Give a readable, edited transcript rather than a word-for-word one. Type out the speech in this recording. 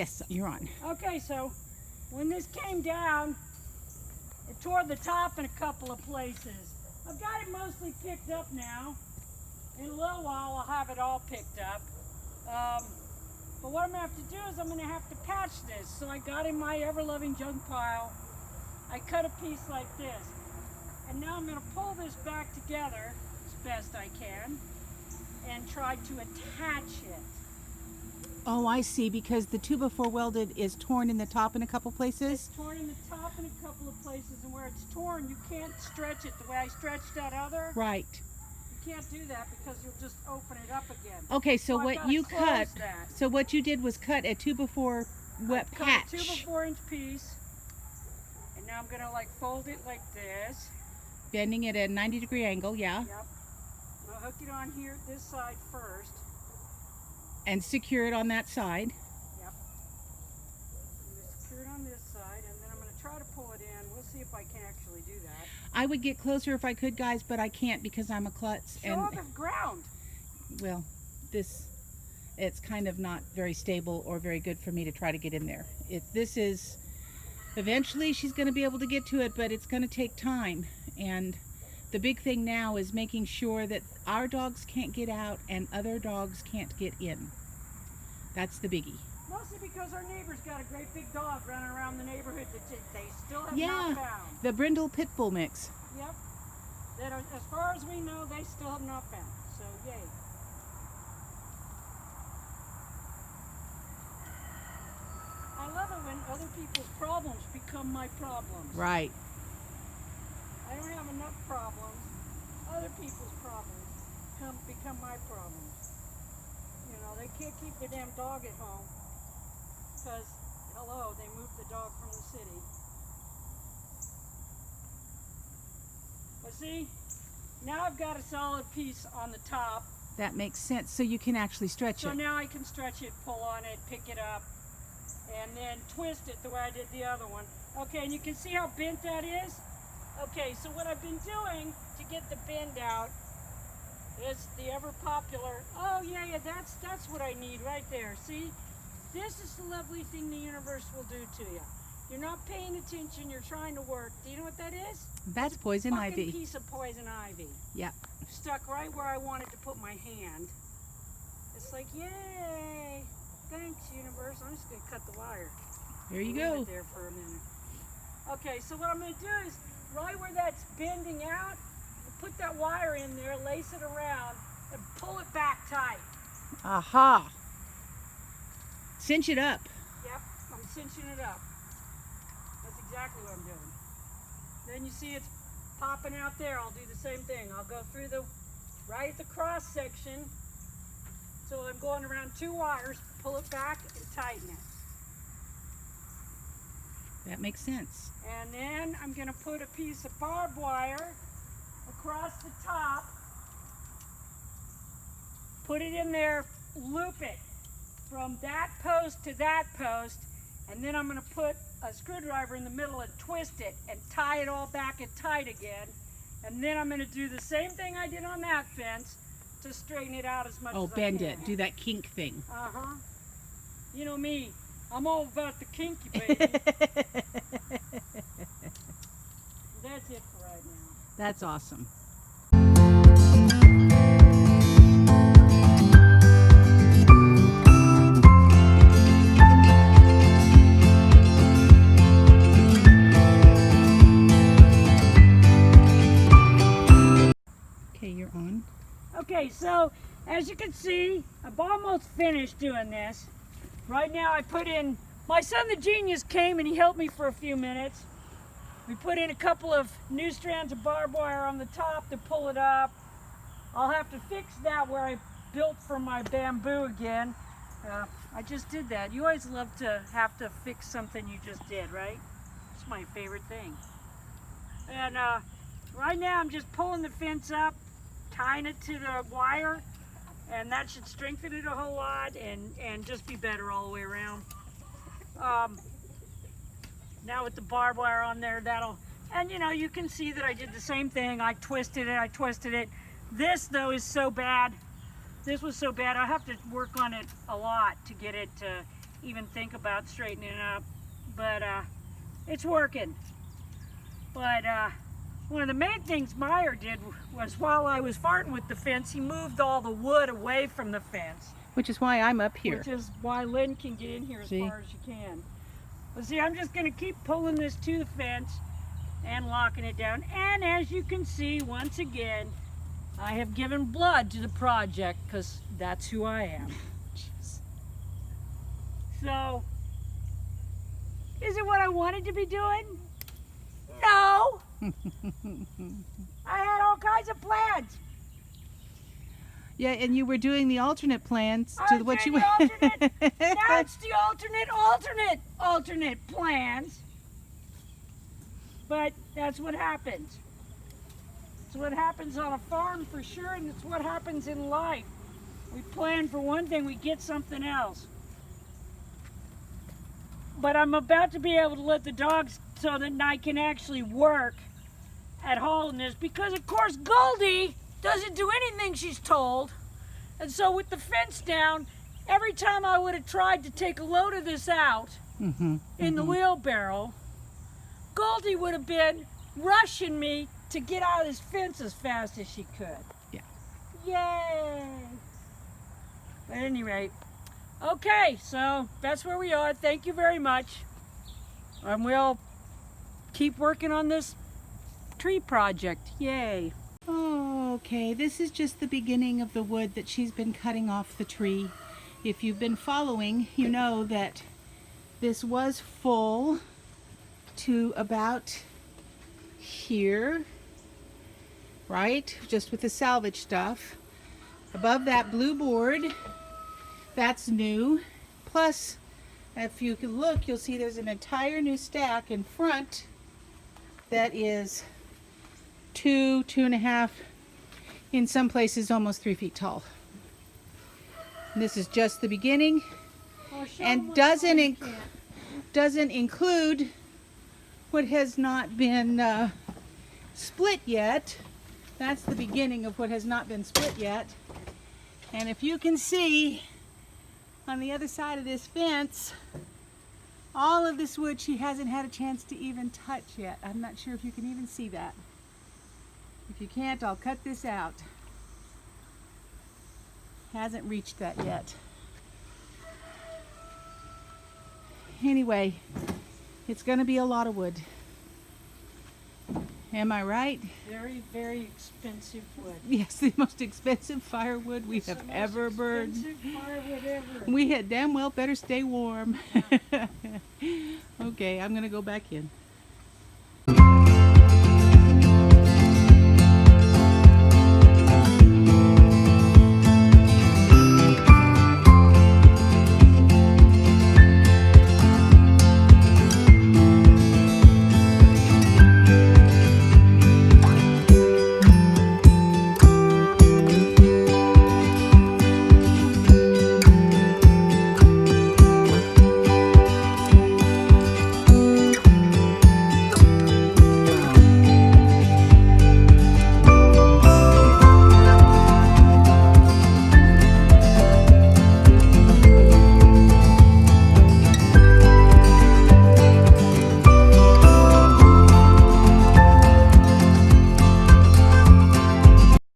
Yes, you're on. Okay, so when this came down, it tore the top in a couple of places. I've got it mostly picked up now. In a little while, I'll have it all picked up. But what I'm going to have to do is I'm going to have to patch this. So I got in my ever-loving junk pile. I cut a piece like this. And now I'm going to pull this back together as best I can and try to attach it. Oh, I see, because the 2x4 welded is torn in the top in a couple places. It's torn in the top in a couple of places, and where it's torn, you can't stretch it the way I stretched that other. Right. You can't do that because you'll just open it up again. Okay, so I've what gotta you close cut, that. so what you did was cut a 2x4 wet Cut patch. a 2x4 inch piece, and now I'm gonna like fold it like this. Bending it at a 90-degree angle, yeah. Yep. I'll hook it on here, this side first. And secure it on that side. Yep. I'm gonna secure it on this side, and then I'm gonna try to pull it in. We'll see if I can actually do that. I would get closer if I could, guys, but I can't because I'm a klutz. Show the ground. Well, it's kind of not very stable or very good for me to try to get in there. Eventually she's going to be able to get to it, but it's going to take time. And the big thing now is making sure that our dogs can't get out and other dogs can't get in. That's the biggie. Mostly because our neighbor's got a great big dog running around the neighborhood that they still have Yeah, not found. the Brindle Pit Bull mix. Yep. That are, as far as we know, they still have not found. So, yay. I love it when other people's problems become my problems. Right. I don't have enough problems. Other people's problems become my problems. You know, they can't keep their damn dog at home because, hello, they moved the dog from the city. But see, now I've got a solid piece on the top. That makes sense. So you can actually stretch So it. now I can stretch it, pull on it, pick it up, and then twist it the way I did the other one. Okay, and you can see how bent that is? Okay, so what I've been doing to get the bend out is the ever popular, oh yeah, that's what I need right there. See, this is the lovely thing the universe will do to you. You're not paying attention, you're trying to work. Do you know what that is? That's poison Fucking ivy. piece of poison ivy. Yep. Stuck right where I wanted to put my hand. It's like, yay, thanks universe. I'm just gonna cut the wire. There you Leave go. it there for a minute. Okay, so what I'm gonna do is, right where that's bending out, put that wire in there, lace it around, and pull it back tight. Aha. Cinch it up. Yep, I'm cinching it up. That's exactly what I'm doing. Then you see it's popping out there. I'll do the same thing. I'll go through right at the cross section. So I'm going around 2 wires, pull it back and tighten it. That makes sense. And then I'm going to put a piece of barbed wire across the top, put it in there, loop it from that post to that post, and then I'm going to put a screwdriver in the middle and twist it and tie it all back and tight again. And then I'm going to do the same thing I did on that fence to straighten it out as much as I can. Oh, bend it. Do that kink thing. Uh-huh. You know me, I'm all about the kinky, baby. That's it for right now. That's awesome. Okay, you're on. Okay, so as you can see, I've almost finished doing this. Right now I put in, my son the genius came and he helped me for a few minutes. We put in a couple of new strands of barbed wire on the top to pull it up. I'll have to fix that where I built from my bamboo again. I just did that. You always love to have to fix something you just did, right? It's my favorite thing. And right now I'm just pulling the fence up, tying it to the wire, and that should strengthen it a whole lot and just be better all the way around. Now with the barbed wire on there, and you know, you can see that I did the same thing. I twisted it. This though is so bad. This was so bad. I have to work on it a lot to get it to even think about straightening it up. But it's working. But one of the main things Meyer did was, while I was farting with the fence, he moved all the wood away from the fence. Which is why I'm up here. Which is why Lynn can get in here as far as she can. But see, I'm just going to keep pulling this to the fence and locking it down. And as you can see, once again, I have given blood to the project because that's who I am. So, is it what I wanted to be doing? No! I had all kinds of plans. Yeah, and you were doing the alternate plans I to was what doing you the alternate. Now it's the alternate plans. But that's what happens. It's what happens on a farm for sure, and it's what happens in life. We plan for one thing, we get something else. But I'm about to be able to let the dogs so that I can actually work at hauling this, because of course Goldie doesn't do anything she's told. And so with the fence down, every time I would have tried to take a load of this out in the wheelbarrow, Goldie would have been rushing me to get out of this fence as fast as she could. Yeah. Yay! But at any rate, okay, so that's where we are. Thank you very much. And we'll keep working on this tree project. Yay! Oh, okay, this is just the beginning of the wood that she's been cutting off the tree. If you've been following, you know that this was full to about here, right? Just with the salvage stuff. Above that blue board, that's new. Plus, if you can look, you'll see there's an entire new stack in front that is 2.5, in some places almost 3 feet tall. And this is just the beginning, and doesn't include what has not been split yet. That's the beginning of what has not been split yet. And if you can see on the other side of this fence, all of this wood she hasn't had a chance to even touch yet. I'm not sure if you can even see that. If you can't, I'll cut this out. Hasn't reached that yet. Anyway, it's going to be a lot of wood. Am I right? Very, very expensive wood. Yes, the most expensive firewood we have ever burned. Firewood ever. We had damn well better stay warm. Okay, I'm going to go back in.